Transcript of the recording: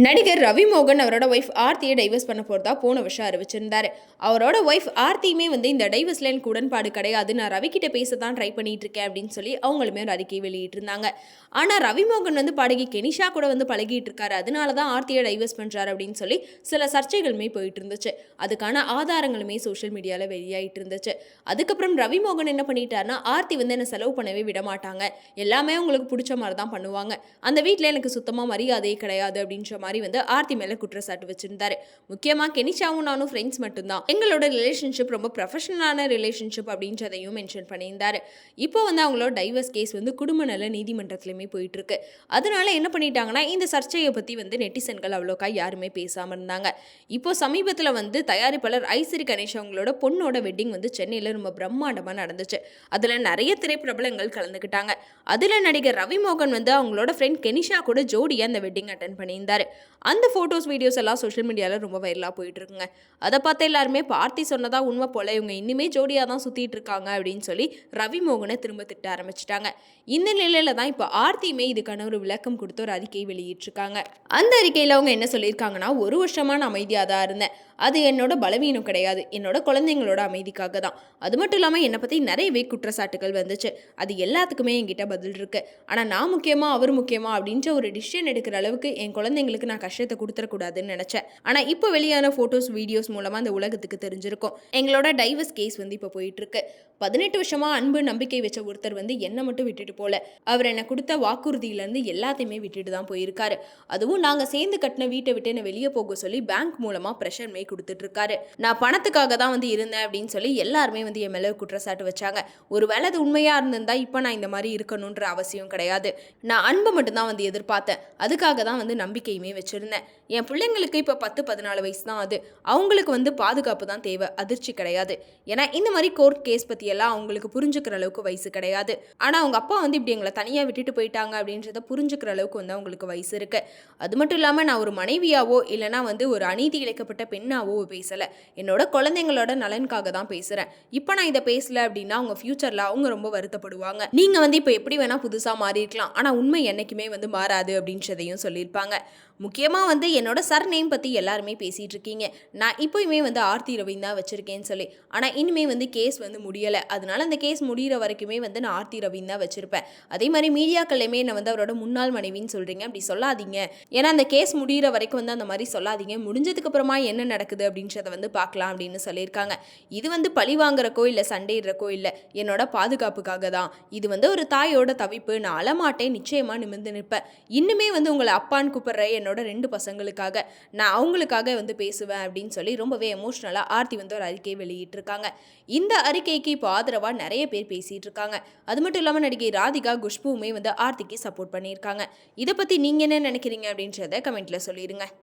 நடிகர் ரவி மோகன் அவரோட ஒய்ஃப் ஆர்த்தியை டைவர்ஸ் பண்ண போறதா போன வருஷம் அறிவிச்சிருந்தாரு. அவரோட ஒய்ஃப் ஆர்த்தியுமே இந்த டைவர்ஸ்ல எனக்கு உடன்பாடு கிடையாது, நான் ரவி கிட்ட பேசத்தான் ட்ரை பண்ணிட்டு இருக்கேன் அப்படின்னு சொல்லி அவங்களுமே ஒரு அறிக்கை வெளியிட்டிருந்தாங்க. ஆனா ரவி மோகன் பாடகி கெனிஷா கூட பழகிட்டு இருக்காரு, அதனாலதான் ஆர்த்தியை டைவர்ஸ் பண்றாரு அப்படின்னு சொல்லி சில சர்ச்சைகளுமே போயிட்டு இருந்துச்சு. அதுக்கான ஆதாரங்களுமே சோஷியல் மீடியால வெளியாயிட்டு இருந்துச்சு. அதுக்கப்புறம் ரவி மோகன் என்ன பண்ணிட்டாருன்னா, ஆர்த்தி என்ன செலவு பண்ணவே விட மாட்டாங்க, எல்லாமே உங்களுக்கு பிடிச்ச மாதிரி தான் பண்ணுவாங்க, அந்த வீட்டில் எனக்கு சுத்தமா மரியாதையே கிடையாது அப்படின்ற மாதிரி ஆர்த்தி மேல குற்றச்சாட்டு வச்சிருந்தாரு. முக்கியமா கெனிஷாவும் நானும் ஃப்ரெண்ட்ஸ் மட்டும்தான், எங்களோட ரிலேஷன்ஷிப் ரொம்ப ப்ரொஃபஷனலான ரிலேஷன்ஷிப் அப்படின்றதையும் மென்ஷன் பண்ணியிருந்தாரு. இப்போ அவங்களோட டைவர்ஸ் கேஸ் குடும்ப நல நீதிமன்றத்திலுமே போயிட்டு இருக்கு. அதனால என்ன பண்ணிட்டாங்கன்னா, இந்த சர்ச்சையை பத்தி நெட்டிசன்கள் அவ்வளோக்கா யாருமே பேசாம இருந்தாங்க. இப்போ சமீபத்தில் தயாரிப்பாளர் ஐஸ்வரி கணேஷ் அவங்களோட பொண்ணோட வெட்டிங் சென்னையில் ரொம்ப பிரம்மாண்டமா நடந்துச்சு. அதுல நிறைய திரைப்பிரபலங்கள் கலந்துக்கிட்டாங்க. அதுல நடிகர் ரவி மோகன் அவங்களோட ஃப்ரெண்ட் கெனிஷா கூட ஜோடியா அந்த வெட்டிங் அட்டன் பண்ணியிருந்தாரு. அந்த ஃபோட்டோஸ் வீடியோஸ் எல்லாம் சோஷியல் மீடியாவில் ரொம்ப வைரலாக போயிட்டு இருக்குங்க. அதை பார்த்து எல்லாருமே பார்த்தி சொன்னதா உண்மை போல இவங்க இன்னுமே ஜோடியாக தான் சுற்றிட்டு இருக்காங்க அப்படின்னு சொல்லி ரவி மோகனை திரும்ப திட்ட ஆரம்பிச்சிட்டாங்க. இந்த நிலையில தான் இப்போ ஆர்த்தியுமே இதுக்கான ஒரு விளக்கம் கொடுத்து ஒரு அறிக்கை வெளியிட்டிருக்காங்க. அந்த அறிக்கையில் அவங்க என்ன சொல்லியிருக்காங்கன்னா, 1 வருஷமா நான் அமைதியாக தான் இருந்தேன், அது என்னோட பலவீனம் கிடையாது, என்னோட குழந்தைங்களோட அமைதிக்காக தான். அது மட்டும் இல்லாமல் என்னை பற்றி நிறையவே குற்றச்சாட்டுகள் வந்துச்சு, அது எல்லாத்துக்குமே என்கிட்ட பதில் இருக்கு. ஆனால் நான் முக்கியமா அவர் முக்கியமா அப்படின்ற ஒரு டிசிஷன் எடுக்கிற அளவுக்கு என் குழந்தைங்களுக்கு நான் கஷ்டத்தை கொடுத்துடக்கூடாதுன்னு நினைச்சேன். ஆனால் இப்போ வெளியான ஃபோட்டோஸ் வீடியோஸ் மூலமாக அந்த உலகத்துக்கு தெரிஞ்சிருக்கும். எங்களோட டைவர்ஸ் கேஸ் இப்போ போயிட்டு இருக்கு. 18 வருஷமா அன்பு நம்பிக்கை வச்ச ஒருத்தர் என்னை மட்டும் விட்டுட்டு போல, அவர் என்னை கொடுத்த வாக்குறுதியிலேருந்து எல்லாத்தையுமே விட்டுட்டு தான் போயிருக்காரு. அதுவும் நாங்கள் சேர்ந்து கட்டின வீட்டை விட்டு என்னை வெளியே போக சொல்லி பேங்க் மூலமாக ப்ரெஷர் மே கொடுத்துட்டு இருக்காரு. நான் பணத்துக்காக தான் இருந்தேன் அப்படின்னு சொல்லி எல்லாருமே என் மேலே குற்றச்சாட்டு வச்சாங்க. ஒருவேளை அது உண்மையா இருந்திருந்தா இப்போ நான் இந்த மாதிரி இருக்கணுன்ற அவசியம் கிடையாது. நான் அன்பை மட்டும்தான் எதிர்பார்த்தேன், அதுக்காக தான் நம்பிக்கையுமே வச்சிருந்தேன். என் பிள்ளைங்களுக்கு இப்போ 10-14 வயசு தான், அது அவங்களுக்கு பாதுகாப்பு தான் தேவை, அதிர்ச்சி கிடையாது. ஏன்னா இந்த மாதிரி கோர்ட் கேஸ் பற்றியெல்லாம் அவங்களுக்கு புரிஞ்சுக்கிற அளவுக்கு வயசு கிடையாது. ஆனால் அவங்க அப்பா இப்படி எங்களை தனியாக விட்டுட்டு போயிட்டாங்க அப்படின்றத புரிஞ்சுக்கிற அளவுக்கு அவங்களுக்கு வயசு இருக்கு. அது மட்டும் இல்லாமல் நான் ஒரு மனைவியாவோ இல்லைனா ஒரு அநீதி இழைக்கப்பட்ட பெண்ணாவோ பேசலை, என்னோட குழந்தைங்களோட நலனுக்காக தான் பேசுகிறேன். இப்போ நான் இதை பேசலை அப்படின்னா அவங்க ஃபியூச்சரில் அவங்க ரொம்ப வருத்தப்படுவாங்க. நீங்கள் இப்போ எப்படி வேணால் புதுசாக மாறி இருக்கலாம், ஆனால் உண்மை என்றைக்குமே மாறாது அப்படின்றதையும் சொல்லியிருப்பாங்க. முக்கியமாக என்னோட சர் நேம் பற்றி எல்லாருமே பேசிகிட்டு இருக்கீங்க, நான் இப்போயுமே ஆர்த்தி ரவின்னு தான் வச்சுருக்கேன்னு சொல்லி. ஆனால் இனிமேல் கேஸ் முடியலை, அதனால அந்த கேஸ் முடிகிற வரைக்குமே நான் ஆர்த்தி ரவின்னு தான் வச்சுருப்பேன். அதே மாதிரி மீடியாக்கள்லையுமே என்னை அவரோட முன்னாள் மனைவின்னு சொல்கிறீங்க, அப்படி சொல்லாதீங்க, ஏன்னா அந்த கேஸ் முடிகிற வரைக்கும் அந்த மாதிரி சொல்லாதீங்க, முடிஞ்சதுக்கப்புறமா என்ன நடக்குது அப்படின்றத பார்க்கலாம் அப்படின்னு சொல்லியிருக்காங்க. இது பழி வாங்குறக்கோ இல்லை சண்டையிடுறக்கோ இல்லை, என்னோட பாதுகாப்புக்காக தான். இது ஒரு தாயோட தவிப்பு, நான் அழமாட்டேன், நிச்சயமாக நிமிர்ந்து நிற்பேன். இன்னுமே உங்களை அப்பான்னு கூப்பிடுற என்னோட 2 பசங்களுக்காக நான் அவங்களுக்காக பேசுவேன் அப்படின்னு சொல்லி ரொம்பவே எமோஷ்னலாக ஆர்த்தி ஒரு அறிக்கை வெளியிட்டிருக்காங்க. இந்த அறிக்கைக்கு இப்போ ஆதரவாக நிறைய பேர் பேசிகிட்டு இருக்காங்க. அது மட்டும் இல்லாமல் நடிகை ராதிகா குஷ்புவுமே ஆர்த்திக்கு சப்போர்ட் பண்ணியிருக்காங்க. இதை பற்றி நீங்கள் என்ன நினைக்கிறீங்க அப்படின்றத கமெண்ட்டில் சொல்லிடுங்க.